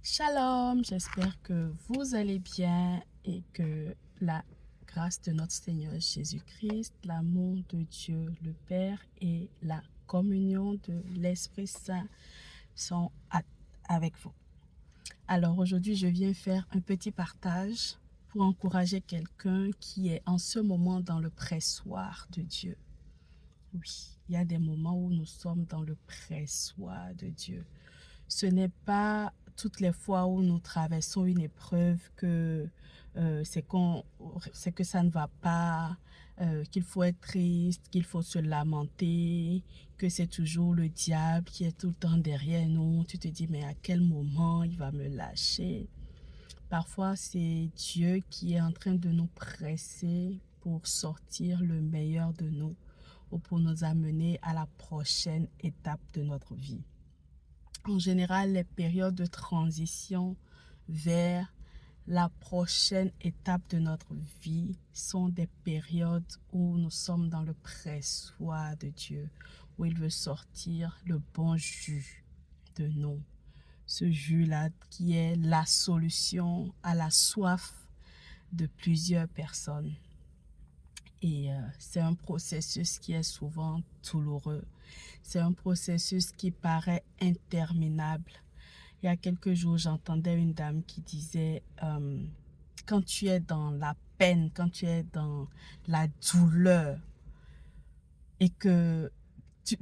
Shalom, j'espère que vous allez bien et que la grâce de notre Seigneur Jésus-Christ, l'amour de Dieu le Père et la communion de l'Esprit Saint sont avec vous. Alors aujourd'hui, je viens faire un petit partage pour encourager quelqu'un qui est en ce moment dans le pressoir de Dieu. Oui, il y a des moments où nous sommes dans le pressoir de Dieu. Ce n'est pas toutes les fois où nous traversons une épreuve que c'est que ça ne va pas, qu'il faut être triste, qu'il faut se lamenter, que c'est toujours le diable qui est tout le temps derrière nous. Tu te dis, mais à quel moment il va me lâcher? Parfois, c'est Dieu qui est en train de nous presser pour sortir le meilleur de nous ou pour nous amener à la prochaine étape de notre vie. En général, les périodes de transition vers la prochaine étape de notre vie sont des périodes où nous sommes dans le pressoir de Dieu, où il veut sortir le bon jus de nous. Ce jus-là qui est la solution à la soif de plusieurs personnes. Et c'est un processus qui est souvent douloureux. C'est un processus qui paraît interminable. Il y a quelques jours, j'entendais une dame qui disait, quand tu es dans la peine, quand tu es dans la douleur et que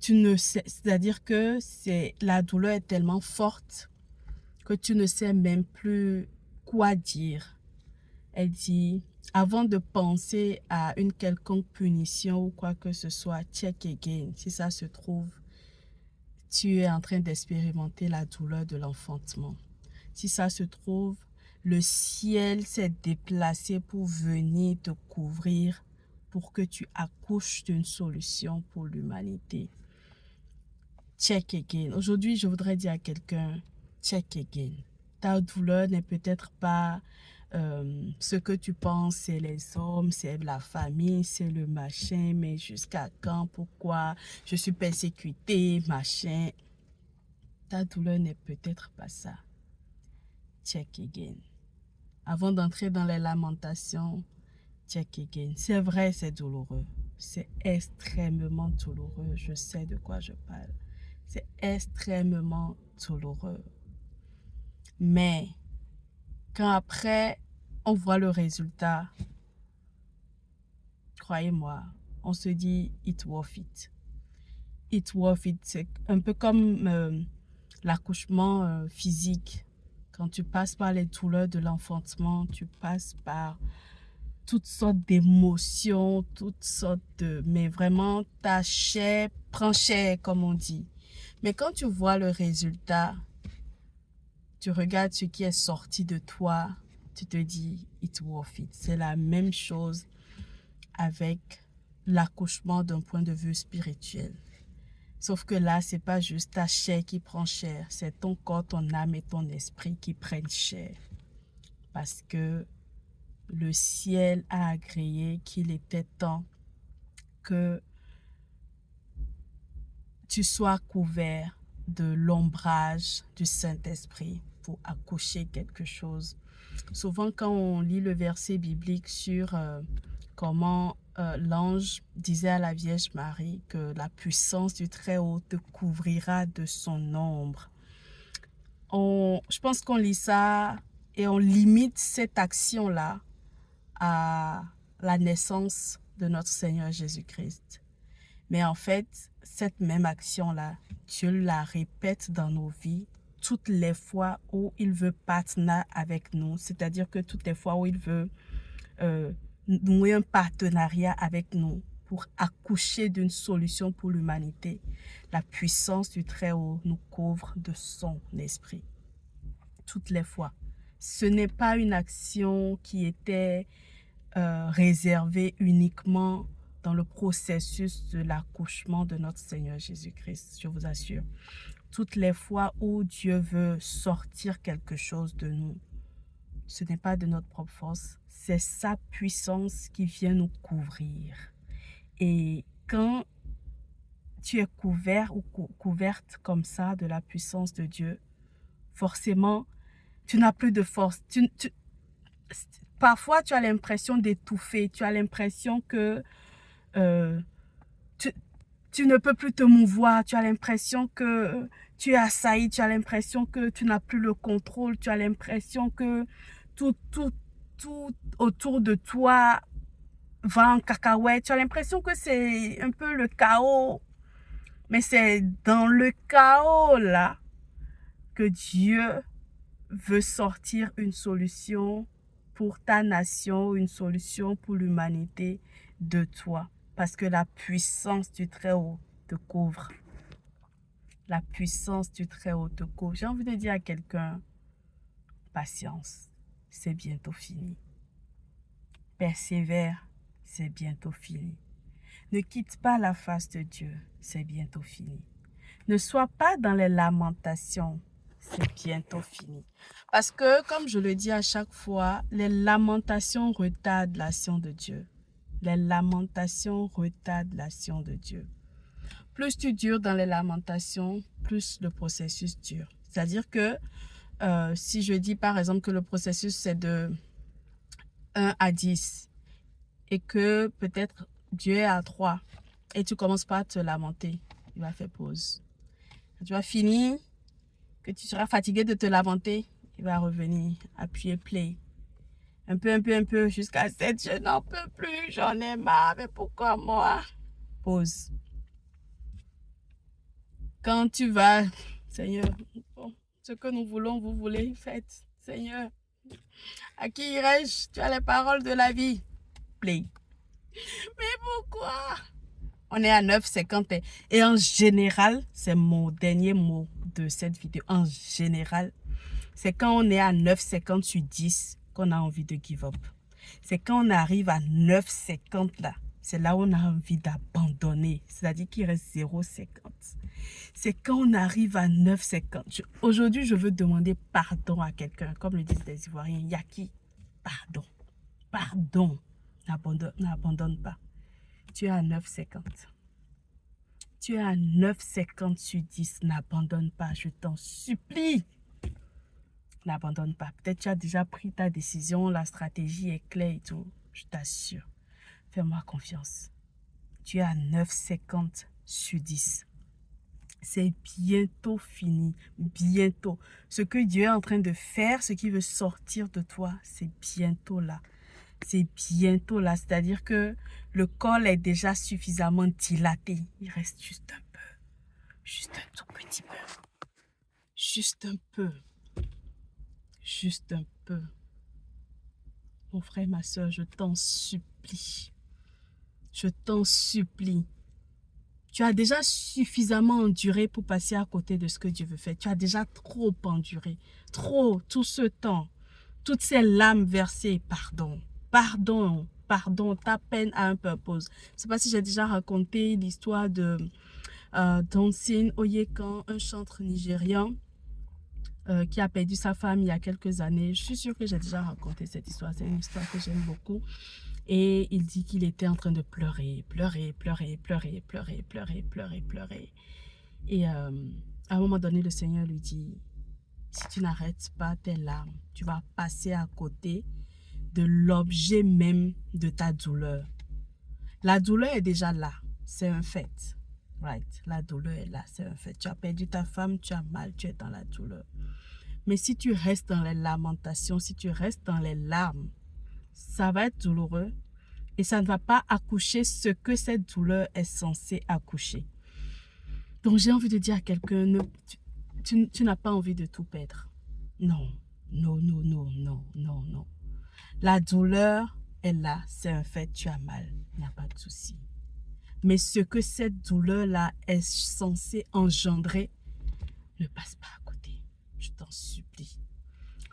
tu ne sais, c'est-à-dire que la douleur est tellement forte que tu ne sais même plus quoi dire. Elle dit, avant de penser à une quelconque punition ou quoi que ce soit, check again. Si ça se trouve, tu es en train d'expérimenter la douleur de l'enfantement. Si ça se trouve, le ciel s'est déplacé pour venir te couvrir pour que tu accouches d'une solution pour l'humanité. Check again. Aujourd'hui, je voudrais dire à quelqu'un, check again. Ta douleur n'est peut-être pas ce que tu penses, c'est les hommes, c'est la famille, c'est le machin, mais jusqu'à quand, pourquoi je suis persécutée, machin. Ta douleur n'est peut-être pas ça. Check again. Avant d'entrer dans les lamentations, check again. C'est vrai, c'est douloureux. C'est extrêmement douloureux. Je sais de quoi je parle. C'est extrêmement douloureux. Mais quand après, on voit le résultat, croyez-moi, on se dit it worth it. It worth it. C'est un peu comme l'accouchement physique. Quand tu passes par les douleurs de l'enfantement, tu passes par toutes sortes d'émotions, toutes sortes de... Mais vraiment, ta chair prend chair, comme on dit. Mais quand tu vois le résultat, tu regardes ce qui est sorti de toi, tu te dis, it's worth it. C'est la même chose avec l'accouchement d'un point de vue spirituel. Sauf que là, c'est pas juste ta chair qui prend chair, c'est ton corps, ton âme et ton esprit qui prennent chair. Parce que le ciel a agréé qu'il était temps que tu sois couvert de l'ombrage du Saint-Esprit pour accoucher quelque chose. Souvent, quand on lit le verset biblique sur comment l'ange disait à la Vierge Marie que la puissance du Très-Haut te couvrira de son ombre, je pense qu'on lit ça et on limite cette action-là à la naissance de notre Seigneur Jésus-Christ. Mais en fait, cette même action-là, Dieu la répète dans nos vies toutes les fois où il veut partenaire avec nous, c'est-à-dire que toutes les fois où il veut nouer un partenariat avec nous pour accoucher d'une solution pour l'humanité. La puissance du Très-Haut nous couvre de son esprit. Toutes les fois. Ce n'est pas une action qui était réservée uniquement dans le processus de l'accouchement de notre Seigneur Jésus-Christ, je vous assure. Toutes les fois où Dieu veut sortir quelque chose de nous, ce n'est pas de notre propre force, c'est sa puissance qui vient nous couvrir. Et quand tu es couvert ou couverte comme ça de la puissance de Dieu, forcément, Tu n'as plus de force. Parfois, tu as l'impression d'étouffer. Tu as l'impression que tu ne peux plus te mouvoir. Tu as l'impression que tu es assailli. Tu as l'impression que tu n'as plus le contrôle. Tu as l'impression que tout autour de toi va en cacahuète. Tu as l'impression que c'est un peu le chaos. Mais c'est dans le chaos là que Dieu veut sortir une solution pour ta nation, une solution pour l'humanité de toi. Parce que la puissance du Très-Haut te couvre. La puissance du Très-Haut te couvre. J'ai envie de dire à quelqu'un, patience, c'est bientôt fini. Persévère, c'est bientôt fini. Ne quitte pas la face de Dieu, c'est bientôt fini. Ne sois pas dans les lamentations, c'est bientôt fini. Parce que, comme je le dis à chaque fois, les lamentations retardent l'action de Dieu. Les lamentations retardent l'action de Dieu. Plus tu dures dans les lamentations, plus le processus dure. C'est-à-dire que si je dis par exemple que le processus c'est de 1 à 10 et que peut-être Dieu est à 3 et tu commences pas à te lamenter, il va faire pause. Quand tu vas finir, que tu seras fatigué de te lamenter, il va revenir, appuyer play. Un peu, jusqu'à 7, je n'en peux plus, j'en ai marre, mais pourquoi moi? Pause. Quand tu vas, Seigneur, bon, ce que nous voulons, vous voulez, faites. Seigneur, à qui irai-je? Tu as les paroles de la vie. Play. Mais pourquoi? On est à 9,50 et en général, c'est mon dernier mot de cette vidéo. En général, c'est quand on est à 9,50 sur 10 qu'on a envie de give up. C'est quand on arrive à 9,50 là, c'est là où on a envie d'abandonner. C'est-à-dire qu'il reste 0,50. C'est quand on arrive à 9,50. Aujourd'hui, je veux demander pardon à quelqu'un. Comme le disent les Ivoiriens, Yaki, pardon. Pardon. N'abandonne pas. Tu es à 9,50. Tu es à 9,50 sur 10. N'abandonne pas. Je t'en supplie. N'abandonne pas. Peut-être tu as déjà pris ta décision. La stratégie est claire et tout. Je t'assure. Fais-moi confiance. Tu es à 9,50 sur 10. C'est bientôt fini. Bientôt. Ce que Dieu est en train de faire, ce qui veut sortir de toi, c'est bientôt là. C'est bientôt là. C'est-à-dire que le col est déjà suffisamment dilaté. Il reste juste un peu. Juste un tout petit peu. Juste un peu. Juste un peu. Mon frère, ma soeur, je t'en supplie. Je t'en supplie. Tu as déjà suffisamment enduré pour passer à côté de ce que Dieu veut faire. Tu as déjà trop enduré. Trop, tout ce temps. Toutes ces larmes versées. Pardon. Pardon. Pardon. Ta peine a un purpose. Je ne sais pas si j'ai déjà raconté l'histoire de Donsin Oyekan, un chanteur nigérian qui a perdu sa femme il y a quelques années. Je suis sûre que j'ai déjà raconté cette histoire. C'est une histoire que j'aime beaucoup. Et il dit qu'il était en train de pleurer. Et à un moment donné, le Seigneur lui dit, si tu n'arrêtes pas tes larmes, tu vas passer à côté de l'objet même de ta douleur. La douleur est déjà là. C'est un fait. Right? La douleur est là. C'est un fait. Tu as perdu ta femme, tu as mal, tu es dans la douleur. Mais si tu restes dans les lamentations, si tu restes dans les larmes, ça va être douloureux et ça ne va pas accoucher ce que cette douleur est censée accoucher. Donc j'ai envie de dire à quelqu'un, tu n'as pas envie de tout perdre. Non, non, non, non, non, non, non. La douleur est là, c'est un fait, tu as mal, il n'y a pas de souci. Mais ce que cette douleur-là est censée engendrer, ne passe pas à côté. Je t'en supplie.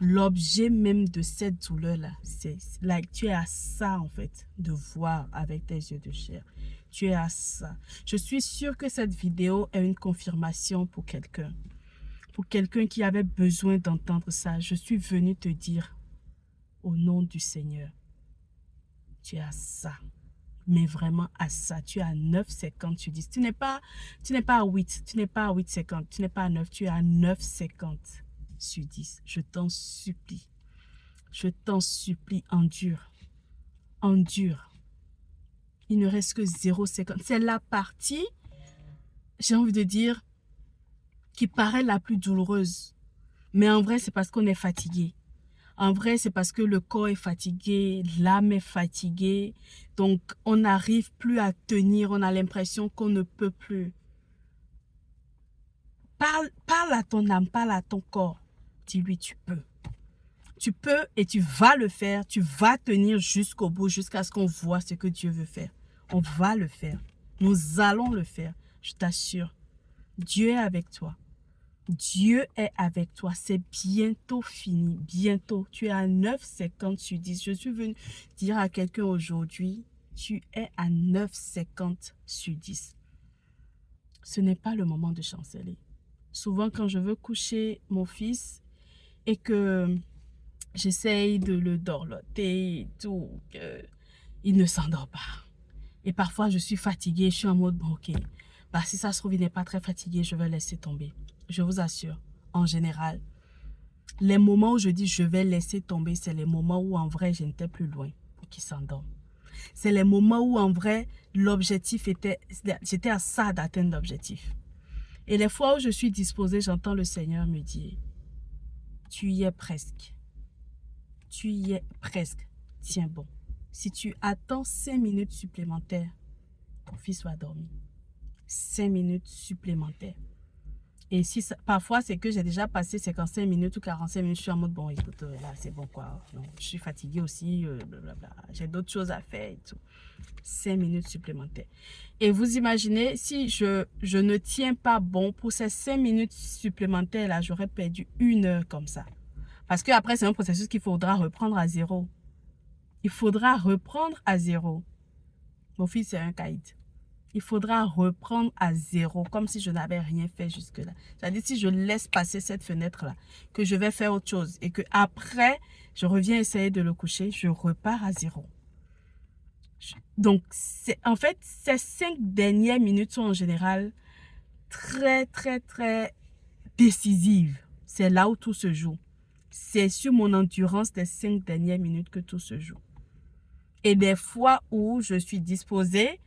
L'objet même de cette douleur-là, c'est like, tu es à ça en fait, de voir avec tes yeux de chair. Tu es à ça. Je suis sûre que cette vidéo est une confirmation pour quelqu'un. Pour quelqu'un qui avait besoin d'entendre ça. Je suis venue te dire, au nom du Seigneur, tu es à ça. Mais vraiment à ça. Tu es à 9,50 sur 10. Tu n'es pas à 8. Tu n'es pas à 8,50. Tu n'es pas à 9. Tu es à 9,50. sur 10. Je t'en supplie. Je t'en supplie, endure. Endure. Il ne reste que 0,50. C'est la partie, j'ai envie de dire, qui paraît la plus douloureuse. Mais en vrai, c'est parce qu'on est fatigué. En vrai, c'est parce que le corps est fatigué, l'âme est fatiguée. Donc, on n'arrive plus à tenir. On a l'impression qu'on ne peut plus. Parle à ton âme, parle à ton corps. Dis-lui, tu peux. Tu peux et tu vas le faire. Tu vas tenir jusqu'au bout, jusqu'à ce qu'on voit ce que Dieu veut faire. On va le faire. Nous allons le faire. Je t'assure. Dieu est avec toi. Dieu est avec toi. C'est bientôt fini. Bientôt. Tu es à 9,50 sur 10. Je suis venue dire à quelqu'un aujourd'hui, tu es à 9,50 sur 10. Ce n'est pas le moment de chanceler. Souvent, quand je veux coucher mon fils et que j'essaye de le dorloter et tout, il ne s'endort pas. Et parfois, je suis fatiguée, je suis en mode, bon, ok, bah, si ça se trouve, il n'est pas très fatigué, je vais laisser tomber. Je vous assure, en général, les moments où je dis je vais laisser tomber, c'est les moments où en vrai, je n'étais plus loin pour qu'il s'endorme. C'est les moments où en vrai, l'objectif était, j'étais à ça d'atteindre l'objectif. Et les fois où je suis disposée, j'entends le Seigneur me dire, tu y es presque. Tu y es presque. Tiens bon. Si tu attends 5 minutes supplémentaires, ton fils va dormir. 5 minutes supplémentaires. Et si ça, parfois, c'est que j'ai déjà passé 55 minutes ou 45 minutes, je suis en mode, bon, écoute, là, c'est bon, quoi. Non, je suis fatiguée aussi, blablabla. J'ai d'autres choses à faire et tout. 5 minutes supplémentaires. Et vous imaginez, si je ne tiens pas bon pour ces 5 minutes supplémentaires, là, j'aurais perdu 1 heure comme ça. Parce qu'après, c'est un processus qu'il faudra reprendre à zéro. Il faudra reprendre à zéro. Mon fils, c'est un caïd. Il faudra reprendre à zéro, comme si je n'avais rien fait jusque-là. C'est-à-dire, si je laisse passer cette fenêtre-là, que je vais faire autre chose et que après, je reviens essayer de le coucher, je repars à zéro. Donc, en fait, ces 5 dernières minutes sont en général très, très, très décisives. C'est là où tout se joue. C'est sur mon endurance des 5 dernières minutes que tout se joue. Et des fois où je suis disposée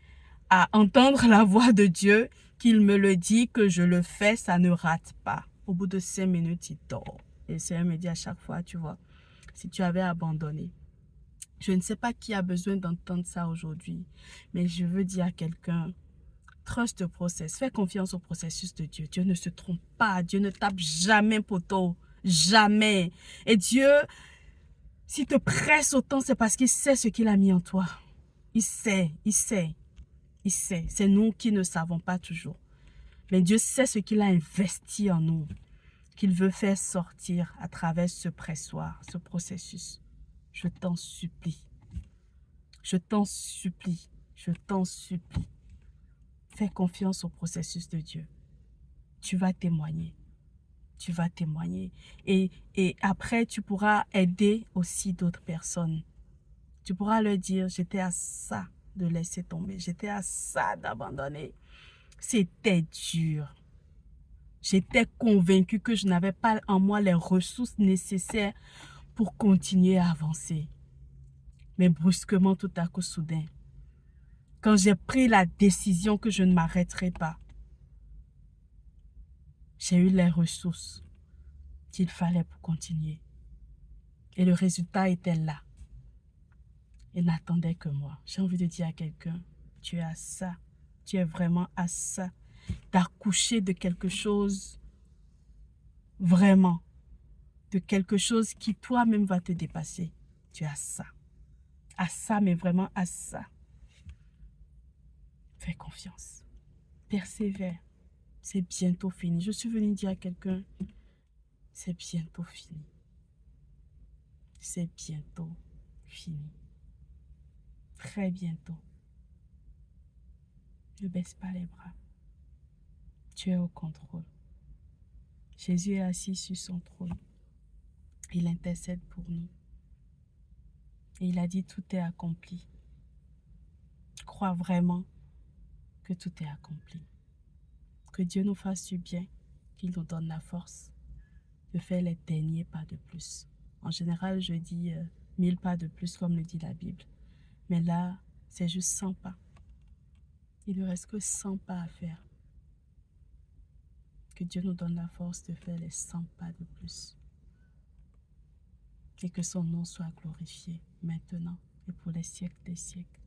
à entendre la voix de Dieu, qu'il me le dit, que je le fais, ça ne rate pas. Au bout de 5 minutes, il dort. Et le Seigneur me dit à chaque fois, tu vois, si tu avais abandonné. Je ne sais pas qui a besoin d'entendre ça aujourd'hui, mais je veux dire à quelqu'un, trust the process, fais confiance au processus de Dieu. Dieu ne se trompe pas, Dieu ne tape jamais poteau, jamais. Et Dieu, s'il te presse autant, c'est parce qu'il sait ce qu'il a mis en toi. Il sait, il sait. Il sait, c'est nous qui ne savons pas toujours. Mais Dieu sait ce qu'il a investi en nous, qu'il veut faire sortir à travers ce pressoir, ce processus. Je t'en supplie. Je t'en supplie. Je t'en supplie. Fais confiance au processus de Dieu. Tu vas témoigner. Tu vas témoigner. Et après, tu pourras aider aussi d'autres personnes. Tu pourras leur dire, j'étais à ça de laisser tomber. J'étais à ça d'abandonner. C'était dur. J'étais convaincue que je n'avais pas en moi les ressources nécessaires pour continuer à avancer. Mais brusquement, tout à coup, soudain, quand j'ai pris la décision que je ne m'arrêterai pas, j'ai eu les ressources qu'il fallait pour continuer. Et le résultat était là. Il n'attendait que moi. J'ai envie de dire à quelqu'un, tu es à ça. Tu es vraiment à ça. D'accoucher de quelque chose, vraiment, de quelque chose qui toi-même va te dépasser. Tu es à ça. À ça, mais vraiment à ça. Fais confiance. Persévère. C'est bientôt fini. Je suis venue dire à quelqu'un, c'est bientôt fini. C'est bientôt fini. Très bientôt. Ne baisse pas les bras. Tu es au contrôle. Jésus est assis sur son trône. Il intercède pour nous. Et il a dit, tout est accompli. Crois vraiment que tout est accompli. Que Dieu nous fasse du bien, qu'il nous donne la force de faire les derniers pas de plus. En général, je dis 1000 pas de plus comme le dit la Bible. Mais là, c'est juste 100 pas. Il ne reste que 100 pas à faire. Que Dieu nous donne la force de faire les 100 pas de plus. Et que son nom soit glorifié maintenant et pour les siècles des siècles.